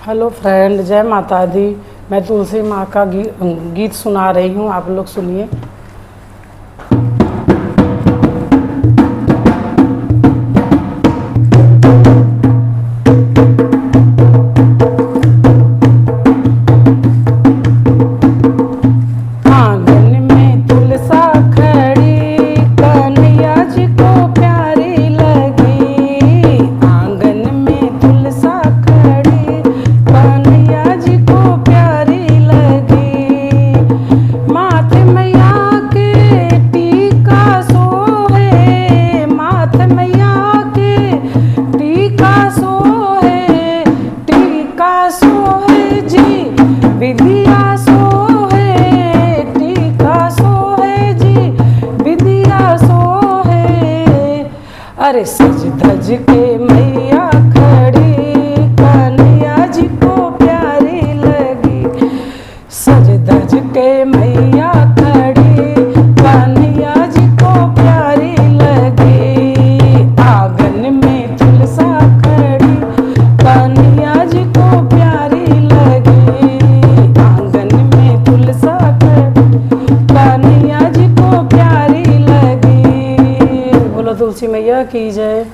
Hello friend, जय माता दी। मैं तुलसी माँ का गीत सुना रही हूँ, आप लोग सुनिए। आंगन में तुलसा खड़ी, कन्हैया जी को प्यारी लगी। आंगन में तुलसा खड़ी, कन्हैया जी को प्यारी लगी। माथे मैया के टीका सोहे, माथे मैया के टीका सोहे, टीका सोहे जी विधिया अरे सज धज के मैया खड़ी, कन्हैया जी को प्यारी लगी। सज धज के मैया खड़ी, कन्हैया जी को प्यारी लगी। आंगन में तुलसा खड़ी, कन्हैया जी को प्यारी लगी। आंगन में तुलसा खड़ी, कन्हैया जी को प्यारी लगी। बोलो तुलसी मैया की जय।